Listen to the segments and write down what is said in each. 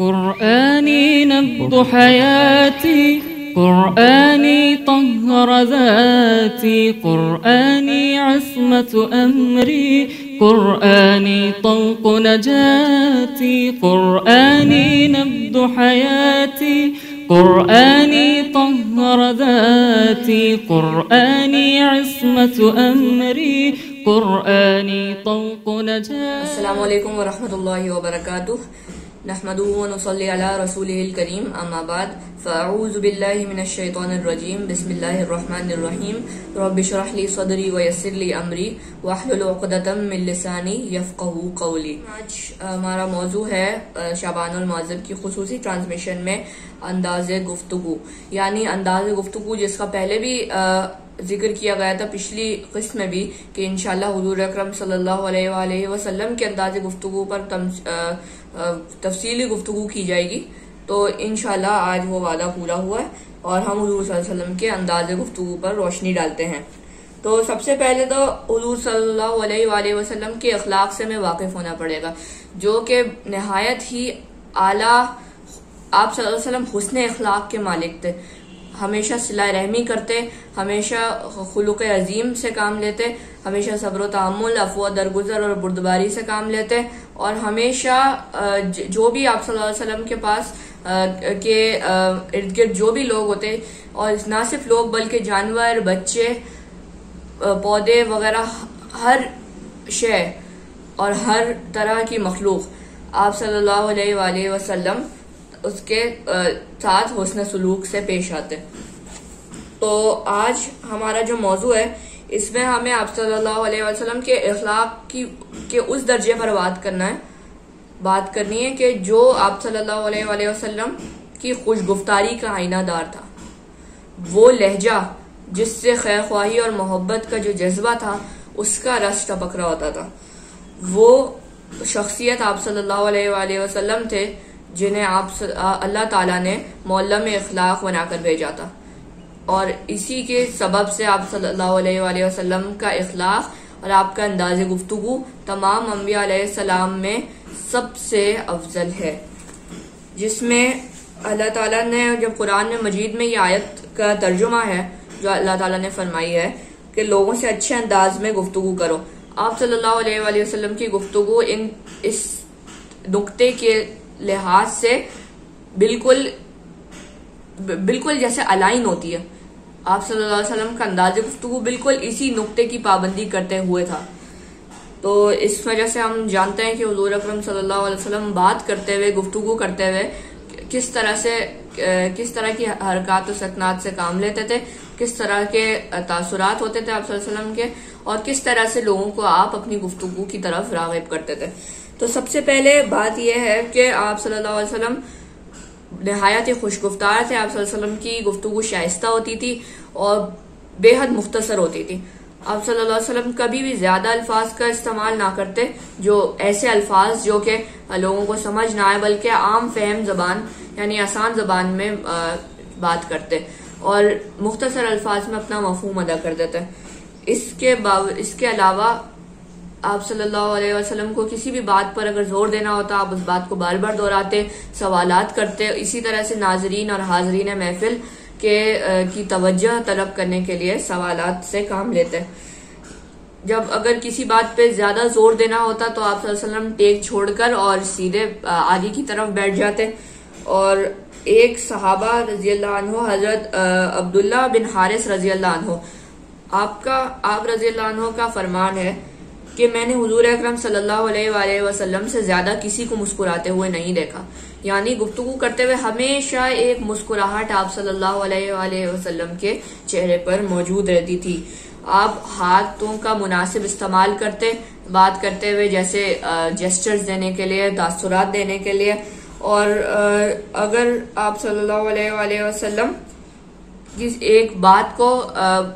قرآني نبض حياتي، قرآني طهر ذاتي، قرآني عصمة أمري، قرآني طوق نجاتي، قرآني نبض حياتي، قرآني طهر ذاتي، قرآني عصمة أمري، قرآني طوق نجاتي. السلام علیکم ورحمۃ اللہ وبرکاتہ. نحمدہ ونصلی علی رسولہ الکریم، اما بعد، فاعوذ باللہ من الشیطان الرجیم، بسم اللہ الرحمن الرحیم. رب اشرح لی صدری ویسر لی امری واحلل عقدۃ من لسانی یفقہوا قولی. آج ہمارا موضوع ہے شعبان المعظم کی خصوصی ٹرانسمیشن میں انداز گفتگو، یعنی انداز گفتگو جس کا پہلے بھی ذکر کیا گیا تھا پچھلی قسط میں بھی، کہ انشاءاللہ حضور اکرم صلی اللہ علیہ وآلہ وسلم کے انداز گفتگو پر تفصیلی گفتگو کی جائے گی. تو انشاءاللہ آج وہ وعدہ پورا ہوا ہے اور ہم حضور صلی اللہ علیہ وسلم کے انداز گفتگو پر روشنی ڈالتے ہیں. تو سب سے پہلے تو حضور صلی اللہ علیہ وآلہ وسلم کے اخلاق سے ہمیں واقف ہونا پڑے گا، جو کہ نہایت ہی اعلیٰ، آپ صلی اللہ علیہ وسلم حسن اخلاق کے مالک تھے. ہمیشہ صلہ رحمی کرتے، ہمیشہ خلق عظیم سے کام لیتے، ہمیشہ صبر و تحمل، عفو و درگزر اور بردباری سے کام لیتے، اور ہمیشہ جو بھی آپ صلی اللہ علیہ وسلم کے پاس کے ارد گرد جو بھی لوگ ہوتے، اور نہ صرف لوگ بلکہ جانور، بچے، پودے وغیرہ، ہر شے اور ہر طرح کی مخلوق آپ صلی اللہ علیہ وآلہ وسلم اس کے ساتھ حسن سلوک سے پیش آتے. تو آج ہمارا جو موضوع ہے اس میں ہمیں آپ صلی اللہ علیہ وسلم کے اخلاق کے اس درجے پر بات کرنی ہے کہ جو آپ صلی اللہ علیہ وآلہ وسلم کی خوش گفتاری کا آئینہ دار تھا. وہ لہجہ جس سے خیر خواہی اور محبت کا جو جذبہ تھا اس کا رس ٹپک رہا ہوتا تھا. وہ شخصیت آپ صلی اللہ علیہ وآلہ وسلم تھے جنہیں اللہ تعالیٰ نے معلم اخلاق بنا کر بھیجا تھا، اور اسی کے سبب سے آپ صلی اللہ علیہ وآلہ وسلم کا اخلاق اور آپ کا انداز گفتگو تمام انبیاء علیہ السلام میں سب سے افضل ہے. جس میں اللہ تعالیٰ نے جب قرآن مجید میں یہ آیت کا ترجمہ ہے جو اللہ تعالیٰ نے فرمائی ہے کہ لوگوں سے اچھے انداز میں گفتگو کرو، آپ صلی اللہ علیہ وآلہ وسلم کی گفتگو اس نقطے کے لحاظ سے بالکل جیسے الائن ہوتی ہے. آپ صلی اللہ علیہ وسلم کا انداز گفتگو بالکل اسی نقطے کی پابندی کرتے ہوئے تھا. تو اس وجہ سے ہم جانتے ہیں کہ حضور اکرم صلی اللہ علیہ وسلم بات کرتے ہوئے، گفتگو کرتے ہوئے کس طرح کی حرکات و سکنات سے کام لیتے تھے، کس طرح کے تاثرات ہوتے تھے آپ صلی اللہ علیہ وسلم کے، اور کس طرح سے لوگوں کو آپ اپنی گفتگو کی طرف راغب کرتے تھے. تو سب سے پہلے بات یہ ہے کہ آپ صلی اللہ علیہ وسلم نہایت ہی خوش گفتار تھے. آپ صلی اللہ علیہ وسلم کی گفتگو شائستہ ہوتی تھی اور بے حد مختصر ہوتی تھی. آپ صلی اللہ علیہ وسلم کبھی بھی زیادہ الفاظ کا استعمال نہ کرتے، جو ایسے الفاظ جو کہ لوگوں کو سمجھ نہ آئے، بلکہ عام فہم زبان یعنی آسان زبان میں بات کرتے اور مختصر الفاظ میں اپنا مفہوم ادا کر دیتے. اس کے علاوہ آپ صلی اللہ علیہ وسلم کو کسی بھی بات پر اگر زور دینا ہوتا، آپ اس بات کو بار بار دہراتے، سوالات کرتے. اسی طرح سے ناظرین اور حاضرین محفل کی توجہ طلب کرنے کے لیے سوالات سے کام لیتے. جب اگر کسی بات پہ زیادہ زور دینا ہوتا تو آپ صلی اللہ علیہ وسلم ٹیک چھوڑ کر اور سیدھے آگے کی طرف بیٹھ جاتے. اور ایک صحابہ رضی اللہ عنہ، حضرت عبداللہ بن حارث رضی اللہ عنہ، آپ رضی اللہ عنہ کا فرمان ہے کہ میں نے حضور اکرم صلی اللہ علیہ وآلہ وسلم سے زیادہ کسی کو مسکراتے ہوئے نہیں دیکھا. یعنی گفتگو کرتے ہوئے ہمیشہ ایک مسکراہٹ آپ صلی اللہ علیہ وآلہ وسلم کے چہرے پر موجود رہتی تھی. آپ ہاتھوں کا مناسب استعمال کرتے بات کرتے ہوئے، جیسے جیسچرز دینے کے لیے، تاثرات دینے کے لیے. اور اگر آپ صلی اللہ علیہ وآلہ وسلم ایک بات کو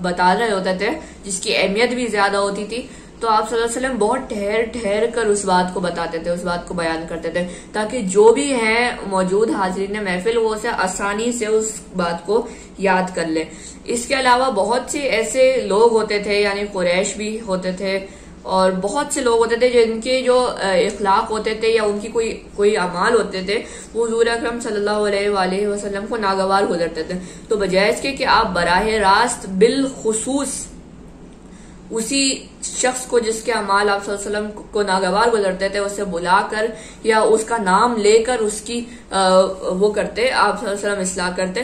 بتا رہے ہوتے تھے جس کی اہمیت بھی زیادہ ہوتی تھی، تو آپ صلی اللہ علیہ وسلم بہت ٹھہر کر اس بات کو بتاتے تھے، اس بات کو بیان کرتے تھے، تاکہ جو بھی ہیں موجود حاضرین محفل وہ اسے آسانی سے اس بات کو یاد کر لے. اس کے علاوہ بہت سے ایسے لوگ ہوتے تھے، یعنی قریش بھی ہوتے تھے اور بہت سے لوگ ہوتے تھے جن کے جو اخلاق ہوتے تھے یا ان کی کوئی اعمال ہوتے تھے وہ حضور اکرم صلی اللہ علیہ وآلہ وسلم کو ناگوار گزرتے تھے. تو بجائے اس کے کہ آپ براہ راست بالخصوص اسی شخص کو جس کے اعمال آپ صلی اللہ علیہ وسلم کو ناگوار گزرتے تھے اسے بلا کر یا اس کا نام لے کر اس کی وہ کرتے، آپ صلی اللہ علیہ وسلم اصلاح کرتے،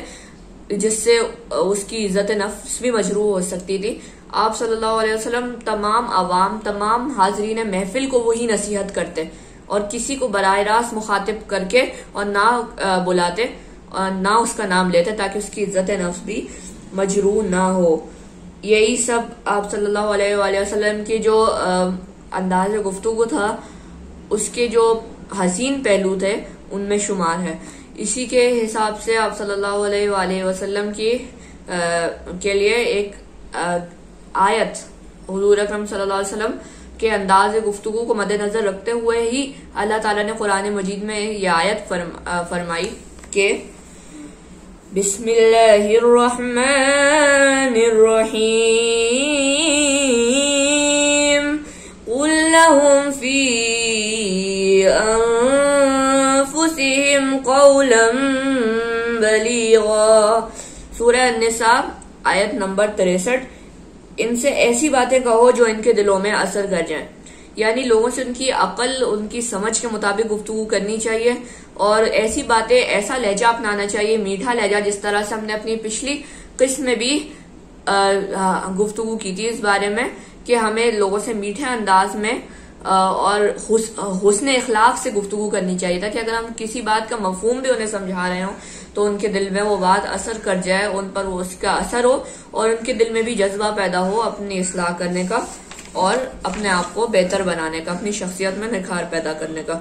جس سے اس کی عزت نفس بھی مجروح ہو سکتی تھی. آپ صلی اللہ علیہ وسلم تمام عوام، تمام حاضرین محفل کو وہی نصیحت کرتے اور کسی کو براہ راست مخاطب کر کے اور نہ بلاتے اور نہ اس کا نام لیتے تاکہ اس کی عزت نفس بھی مجروح نہ ہو. یہی سب آپ صلی اللہ علیہ وآلہ وسلم کی جو انداز گفتگو تھا اس کے جو حسین پہلو تھے ان میں شمار ہے. اسی کے حساب سے آپ صلی اللہ علیہ وآلہ وسلم کے لیے ایک آیت حضور اکرم صلی اللہ علیہ وسلم کے انداز گفتگو کو مد نظر رکھتے ہوئے ہی اللہ تعالیٰ نے قرآن مجید میں یہ آیت فرمائی کہ بسم اللہ الرحمن الرحیم قل لهم فی انفسهم قولا بلیغا. سورہ النساء آیت نمبر 63. ان سے ایسی باتیں کہو جو ان کے دلوں میں اثر کر جائیں. یعنی لوگوں سے ان کی عقل، ان کی سمجھ کے مطابق گفتگو کرنی چاہیے اور ایسی باتیں، ایسا لہجہ اپنانا چاہیے، میٹھا لہجہ، جس طرح سے ہم نے اپنی پچھلی قسم میں بھی گفتگو کی تھی اس بارے میں کہ ہمیں لوگوں سے میٹھے انداز میں اور حسن اخلاق سے گفتگو کرنی چاہیے تاکہ اگر ہم کسی بات کا مفہوم بھی انہیں سمجھا رہے ہوں تو ان کے دل میں وہ بات اثر کر جائے، ان پر اس کا اثر ہو اور ان کے دل میں بھی جذبہ پیدا ہو اپنی اصلاح کرنے کا اور اپنے آپ کو بہتر بنانے کا، اپنی شخصیت میں نکھار پیدا کرنے کا.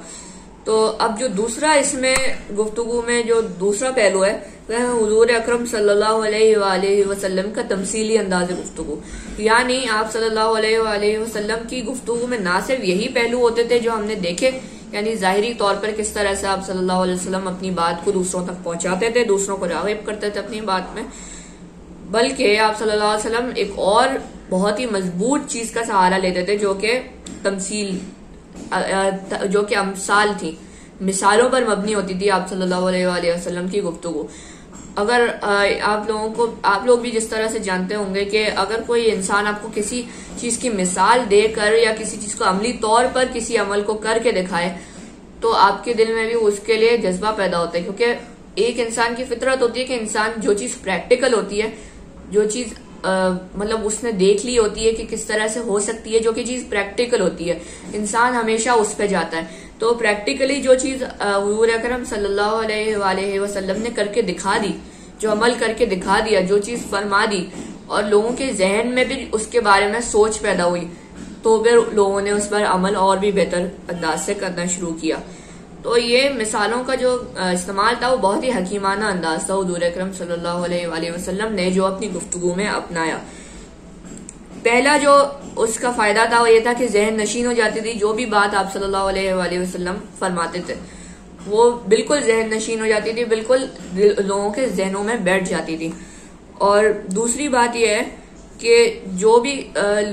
تو اب جو دوسرا اس میں گفتگو میں جو دوسرا پہلو ہے وہ حضور اکرم صلی اللہ علیہ وآلہ وسلم کا تمثیلی انداز گفتگو. یعنی آپ صلی اللہ علیہ وآلہ وسلم کی گفتگو میں نہ صرف یہی پہلو ہوتے تھے جو ہم نے دیکھے، یعنی ظاہری طور پر کس طرح سے آپ صلی اللہ علیہ وسلم اپنی بات کو دوسروں تک پہنچاتے تھے، دوسروں کو راغب کرتے تھے اپنی بات میں، بلکہ آپ صلی اللہ علیہ وسلم ایک اور بہت ہی مضبوط چیز کا سہارا لیتے تھے جو کہ تمثیل، جو کہ امثال تھی، مثالوں پر مبنی ہوتی تھی آپ صلی اللہ علیہ وآلہ وسلم کی گفتگو. اگر آپ لوگ بھی جس طرح سے جانتے ہوں گے کہ اگر کوئی انسان آپ کو کسی چیز کی مثال دے کر یا کسی چیز کو عملی طور پر کسی عمل کو کر کے دکھائے تو آپ کے دل میں بھی اس کے لیے جذبہ پیدا ہوتا ہے، کیونکہ ایک انسان کی فطرت ہوتی ہے کہ انسان جو چیز پریکٹیکل ہوتی ہے، جو چیز مطلب اس نے دیکھ لی ہوتی ہے کہ کس طرح سے ہو سکتی ہے، جو کہ چیز پریکٹیکل ہوتی ہے، انسان ہمیشہ اس پہ جاتا ہے. تو پریکٹیکلی جو چیز حضور اکرم صلی اللہ علیہ وآلہ وسلم نے کر کے دکھا دی، جو عمل کر کے دکھا دیا، جو چیز فرما دی اور لوگوں کے ذہن میں بھی اس کے بارے میں سوچ پیدا ہوئی تو پھر لوگوں نے اس پر عمل اور بھی بہتر انداز سے کرنا شروع کیا. تو یہ مثالوں کا جو استعمال تھا وہ بہت ہی حکیمانہ انداز تھا حضور اکرم صلی اللہ علیہ وآلہ وسلم نے جو اپنی گفتگو میں اپنایا. پہلا جو اس کا فائدہ تھا وہ یہ تھا کہ ذہن نشین ہو جاتی تھی، جو بھی بات آپ صلی اللہ علیہ وآلہ وسلم فرماتے تھے وہ بالکل ذہن نشین ہو جاتی تھی، بالکل لوگوں کے ذہنوں میں بیٹھ جاتی تھی. اور دوسری بات یہ ہے کہ جو بھی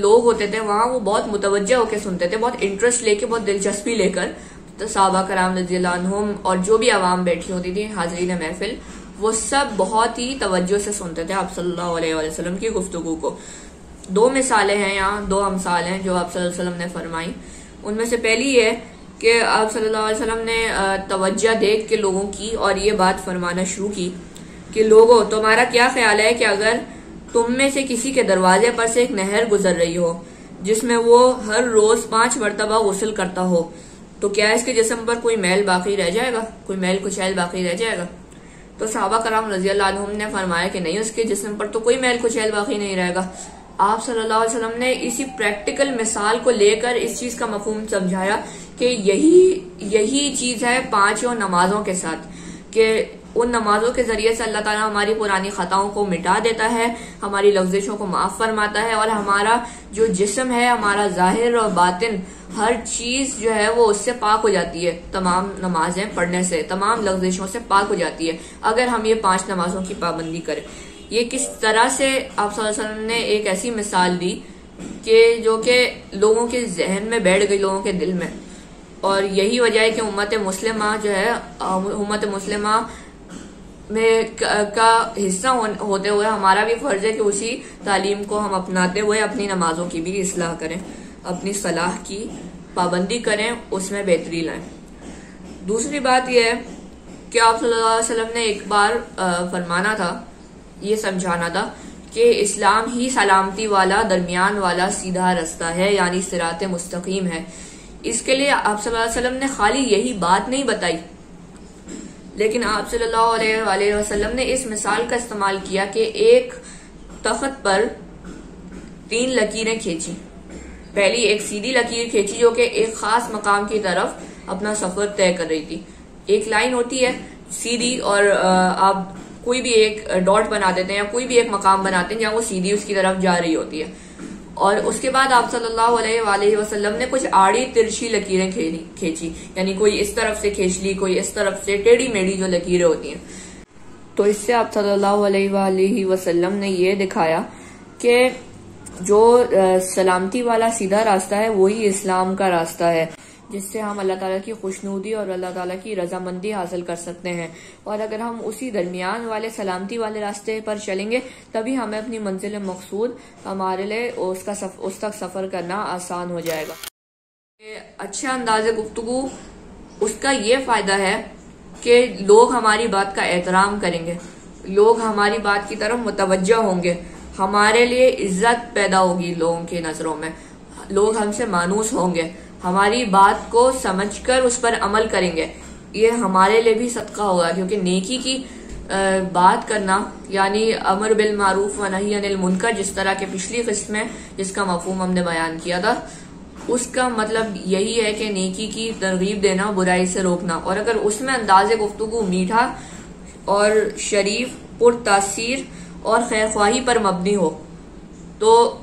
لوگ ہوتے تھے وہاں وہ بہت متوجہ ہو کے سنتے تھے، بہت انٹرسٹ لے کے، بہت دلچسپی لے کر. صحابہ کرام رضی اللہ عنہم اور جو بھی عوام بیٹھی ہوتی تھی، حاضرین محفل، وہ سب بہت ہی توجہ سے سنتے تھے آپ صلی اللہ علیہ وآلہ وسلم کی گفتگو کو. دو مثالیں ہیں یہاں، دو امثال ہیں جو آپ صلی اللہ علیہ وسلم نے فرمائی. ان میں سے پہلی یہ کہ آپ صلی اللہ علیہ وسلم نے توجہ دیکھ کے لوگوں کی اور یہ بات فرمانا شروع کی کہ لوگوں، تمہارا کیا خیال ہے کہ اگر تم میں سے کسی کے دروازے پر سے ایک نہر گزر رہی ہو جس میں وہ ہر روز 5 مرتبہ غسل کرتا ہو تو کیا اس کے جسم پر کوئی میل باقی رہ جائے گا، کوئی میل کچیل باقی رہ جائے گا؟ تو صحابہ کرام رضی اللہ عنہم نے فرمایا کہ نہیں، اس کے جسم پر تو کوئی میل کچیل باقی نہیں رہے گا. آپ صلی اللہ علیہ وسلم نے اسی پریکٹیکل مثال کو لے کر اس چیز کا مفہوم سمجھایا کہ یہی چیز ہے 5 نمازوں کے ساتھ، کہ ان نمازوں کے ذریعے سے اللہ تعالیٰ ہماری پرانی خطاؤں کو مٹا دیتا ہے، ہماری لغزشوں کو معاف فرماتا ہے اور ہمارا جو جسم ہے، ہمارا ظاہر اور باطن، ہر چیز جو ہے وہ اس سے پاک ہو جاتی ہے. تمام نمازیں پڑھنے سے، تمام لغزشوں سے پاک ہو جاتی ہے اگر ہم یہ 5 نمازوں کی پابندی کریں. یہ کس طرح سے آپ صلی اللہ علیہ وسلم نے ایک ایسی مثال دی کہ جو کہ لوگوں کے ذہن میں بیٹھ گئی، لوگوں کے دل میں، اور یہی وجہ ہے کہ امت مسلمہ جو ہے، امت مسلمہ میں کا حصہ ہوتے ہوئے ہمارا بھی فرض ہے کہ اسی تعلیم کو ہم اپناتے ہوئے اپنی نمازوں کی بھی اصلاح کریں، اپنی صلاح کی پابندی کریں، اس میں بہتری لائیں۔ دوسری بات یہ ہے کہ آپ صلی اللہ علیہ وسلم نے ایک بار فرمانا تھا، یہ سمجھانا تھا کہ اسلام ہی سلامتی والا، درمیان والا سیدھا رستہ ہے، یعنی صراط مستقیم ہے۔ اس کے لیے آپ صلی اللہ علیہ وسلم نے خالی یہی بات نہیں بتائی، لیکن آپ صلی اللہ علیہ وسلم نے اس مثال کا استعمال کیا کہ ایک تخت پر 3 لکیریں کھینچی۔ پہلی ایک سیدھی لکیر کھینچی جو کہ ایک خاص مقام کی طرف اپنا سفر طے کر رہی تھی۔ ایک لائن ہوتی ہے سیدھی، اور آپ کوئی بھی ایک ڈاٹ بنا دیتے ہیں یا کوئی بھی ایک مقام بناتے ہیں جہاں وہ سیدھی اس کی طرف جا رہی ہوتی ہے، اور اس کے بعد آپ صلی اللہ علیہ وسلم نے کچھ آڑی ترچھی لکیریں کھینچی، یعنی کوئی اس طرف سے کھینچ لی، کوئی اس طرف سے، ٹیڑھی میڑھی جو لکیریں ہوتی ہیں۔ تو اس سے آپ صلی اللہ علیہ وسلم نے یہ دکھایا کہ جو سلامتی والا سیدھا راستہ ہے وہی اسلام کا راستہ ہے، جس سے ہم اللہ تعالیٰ کی خوشنودی اور اللہ تعالیٰ کی رضامندی حاصل کر سکتے ہیں۔ اور اگر ہم اسی درمیان والے سلامتی والے راستے پر چلیں گے تبھی ہمیں اپنی منزل مقصود ہمارے لیے اس تک سفر کرنا آسان ہو جائے گا۔ اچھا انداز گفتگو اس کا یہ فائدہ ہے کہ لوگ ہماری بات کا احترام کریں گے، لوگ ہماری بات کی طرف متوجہ ہوں گے، ہمارے لیے عزت پیدا ہوگی لوگوں کی نظروں میں، لوگ ہم سے مانوس ہوں گے، ہماری بات کو سمجھ کر اس پر عمل کریں گے۔ یہ ہمارے لیے بھی صدقہ ہوگا، کیونکہ نیکی کی بات کرنا یعنی امر بالمعروف و نہی عن المنکر، جس طرح کے پچھلی قسط میں جس کا مفہوم ہم نے بیان کیا تھا، اس کا مطلب یہی ہے کہ نیکی کی ترغیب دینا، برائی سے روکنا۔ اور اگر اس میں انداز گفتگو میٹھا اور شریف، پرتاثیر اور خیرخواہی پر مبنی ہو تو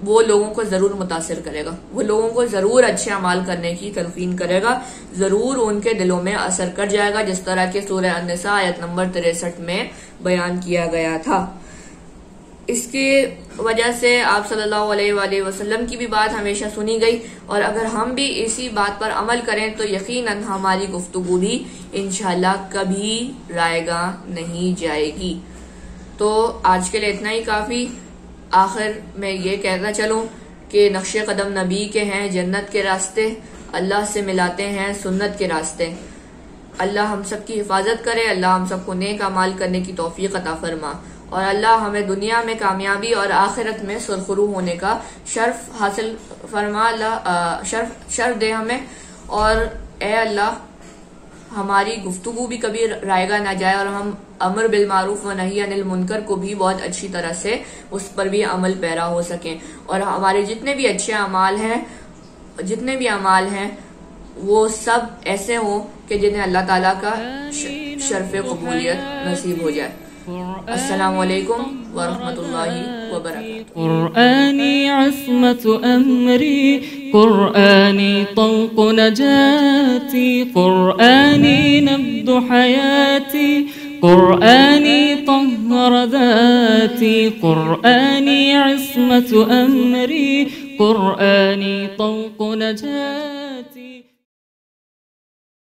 وہ لوگوں کو ضرور متاثر کرے گا، وہ لوگوں کو ضرور اچھے اعمال کرنے کی تلقین کرے گا، ضرور ان کے دلوں میں اثر کر جائے گا، جس طرح کہ سورہ النساء آیت نمبر 63 میں بیان کیا گیا تھا۔ اس کی وجہ سے آپ صلی اللہ علیہ وسلم کی بھی بات ہمیشہ سنی گئی، اور اگر ہم بھی اسی بات پر عمل کریں تو یقیناً ہماری گفتگو بھی انشاءاللہ کبھی رائیگاں نہیں جائے گی۔ تو آج کے لیے اتنا ہی کافی۔ آخر میں یہ کہتا چلوں کہ نقش قدم نبی کے ہیں جنت کے راستے، اللہ سے ملاتے ہیں سنت کے راستے۔ اللہ ہم سب کی حفاظت کرے، اللہ ہم سب کو نیک اعمال کرنے کی توفیق عطا فرما، اور اللہ ہمیں دنیا میں کامیابی اور آخرت میں سرخرو ہونے کا شرف حاصل فرما، اللہ شرف دے ہمیں، اور اے اللہ ہماری گفتگو بھی کبھی رائیگاں نہ جائے، اور ہم امر بالمعروف و نہی عن المنکر کو بھی بہت اچھی طرح سے اس پر بھی عمل پیرا ہو سکیں، اور ہمارے جتنے بھی اچھے اعمال ہیں وہ سب ایسے ہوں کہ جنہیں اللہ تعالیٰ کا شرف قبولیت نصیب ہو جائے۔ السلام علیکم ورحمۃ اللہ وبرکاتہ۔ قرآنی عصمت امری، قرآنی طوق نجاتی، قرآنی نبض حیاتی، قرآنی طہر ذاتی، قرآنی عصمت امری، قرآنی طوق نجاتی۔